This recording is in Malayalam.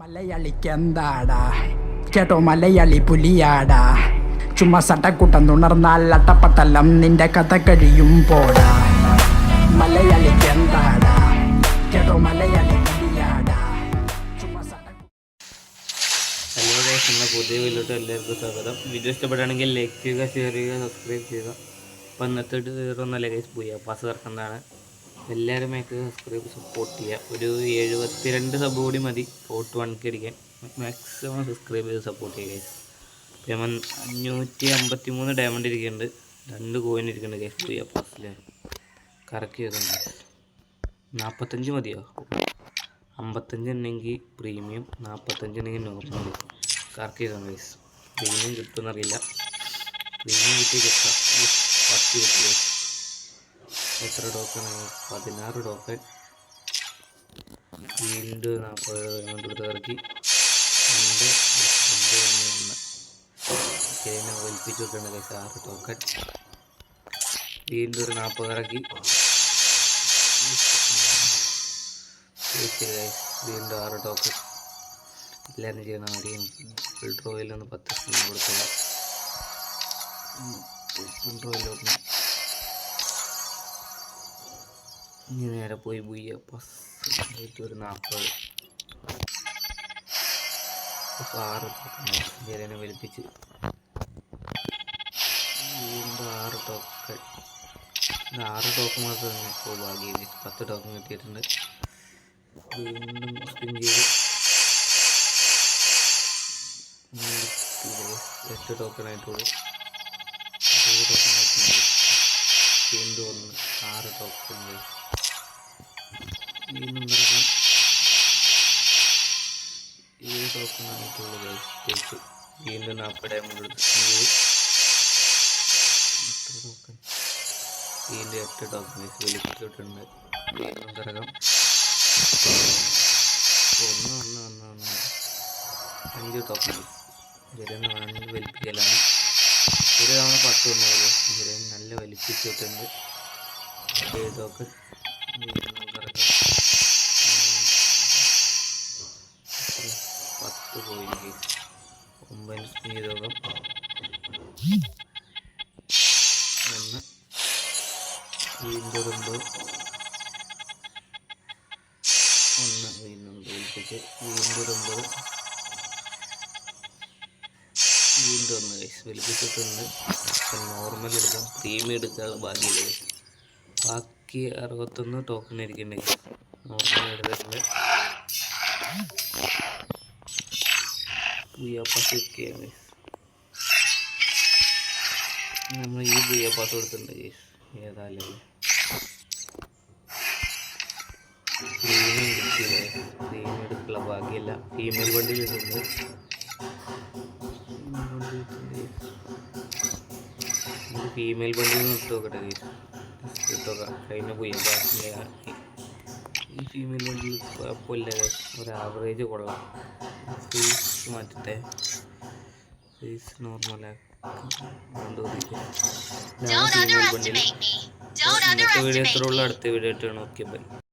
മലയാളിക്കെന്താടാ കേട്ടോ മലയാളി പുലിയാടാ ചുമ്മാ സട്ടക്കുട്ടം തുണർന്നാൽ അട്ടപ്പട്ടലം നിന്റെ കഥ കഴിയും പോടാ മലയാളിക്കെന്താടാ കേട്ടോ മലയാളി പുലിയാടാ ചുമ്മാ ഹലോ ഗൈസ്, നമ്മുടെ പുതിയ വീഡിയോയിലോട്ട് എല്ലാവർക്കും സ്വാഗതം. വീഡിയോ ഇഷ്ടപ്പെടുകയാണെങ്കിൽ ലൈക്ക് ചെയ്യുക, ഷെയർ ചെയ്യുക, സബ്സ്ക്രൈബ് ചെയ്യുക. അപ്പോൾ ഇന്നത്തെ വേറൊന്നല്ല ഗൈസ്, പോയി പാസ് കിടക്കുന്നതാണ്. എല്ലാവരും മേക്ക് സബ്സ്ക്രൈബ് സപ്പോർട്ട് ചെയ്യുക. ഒരു 72 സബ് കൂടി മതി 41 അടിക്കാൻ. മാക്സിമം സബ്സ്ക്രൈബ് ചെയ്ത് സപ്പോർട്ട് ചെയ്യുക ഗൈസ്. അപ്പോൾ 553 ഡയമണ്ട് ഇരിക്കുന്നുണ്ട്, 2 കോയിൻ ഇരിക്കുന്നുണ്ട് ഗൈസ്. പോയി പാസിൽ കറക്റ്റ് ചെയ്തുണ്ട്. 45 മതിയോ? 55 ഉണ്ടെങ്കിൽ പ്രീമിയം, 45 ഉണ്ടെങ്കിൽ നോർമൽ. കറക്റ്റ് ചെയ്താണ് ഗൈസ്. പ്രീമിയം കിട്ടുമെന്നറിയില്ല. പ്രീമിയം കിട്ടാം. 10 കിട്ടി. എത്ര ടോക്കൺ? 16 ടോക്കൺ. വീണ്ടും 40 കൊടുത്ത് ഇറക്കി. 2 വലിപ്പിച്ച് വെക്കേണ്ട ഗൈസ്. 6 ടോക്കൺ. വീണ്ടും ഒരു 40 ഇറക്കി. വീണ്ടും 6 ടോക്കൺ. എല്ലാവരും ചെയ്യണ അറിയാം. ഫിൽട്ടർ ഓയിലൊന്ന് 10 സ്പൂൺ കൊടുക്കുക. ഫിൽട്ടർ ഓയിലൊന്ന് ഇനി നേരെ പോയി ബുയ്യ പസ് ഒരു 40. 6 ജലനെ വലിപ്പിച്ച് വീണ്ടും 6 ടോക്കൺ. 6 ടോക്കൺ മാത്രം തന്നെ ഇപ്പോൾ ഭാഗ്യം. 10 ടോക്കൺ കിട്ടിയിട്ടുണ്ട്. വീണ്ടും സ്പിൻ ചെയ്ത് 8 ടോക്കൺ ആയിട്ടുള്ളൂ. 7 ടോക്കൺ ആയിട്ടുണ്ട്. വീണ്ടും 6 ടോക്കൺ. വീണ്ടും നടക്കാം. 7 ടോക്കൺ ആയിട്ടുള്ളൂ ഗൈസ്. വീണ്ടും 40 ഡയമണ്ട് എടുത്ത് ടോക്കൺ. വീണ്ടും 8 ടോക്കൺ ഗൈസ് വലിപ്പിച്ചിട്ടുണ്ട്. വീണ്ടും കറകം. 5 ടോക്കൺ. ജലൻ വലിപ്പിക്കലാണ്. ഒരു തവണ 10 ഒന്നുള്ളത്. ജലൻ നല്ല വലിപ്പിച്ചിട്ടുണ്ട്. 7 ടോക്കൺ. വീണ്ടും കറകം. 10 കോയിൻ ഗൈസ്. 9 സ്പീൻ രോഗം. 1 വീണ്ടും 1 വീണ്ടും വലിപ്പിച്ച് വീണ്ടും 9 വീണ്ടും 1 ഗൈസ് വലിപ്പിച്ചിട്ടുണ്ട്. നോർമൽ എടുക്കാം, പ്രീമിയം എടുക്കാൻ ബാക്കിയില്ല. ബാക്കി 61 ടോക്കൺ ഇരിക്കുന്നുണ്ട്. നോർമൽ എടുത്തിട്ടുണ്ട്. നമ്മൾ ഈ ബുയ പാസ് കൊടുത്തിട്ടുണ്ട് ഗൈസ്. ഏതായാലും പ്രീമിയം കിട്ടിയില്ല. പ്രീമിയം എടുക്കുള്ള ഭാഗ്യമില്ല. ഫീമെയിൽ വണ്ടി കിട്ടുന്നുണ്ട്. ഫീമെയിൽ വണ്ടിയിൽ നിന്ന് ഇട്ട് നോക്കട്ടെ ഗൈസ്. ഇട്ടോക്കാം. കഴിഞ്ഞ ബുയ പാസിൻ്റെ ഈ ഫീമെയിൽ വണ്ടിയിൽ കുഴപ്പമില്ല ഗൈസ്. ഒരു ആവറേജ് കൊള്ളാം. ഫേസ് മാറ്റട്ടെ. ഫേസ് നോർമലാക്കാം. ഇന്നത്തെ വീഡിയോ എത്ര ഉള്ളൂ. അടുത്ത വീഡിയോ ആയിട്ടാണ്. Okay bye.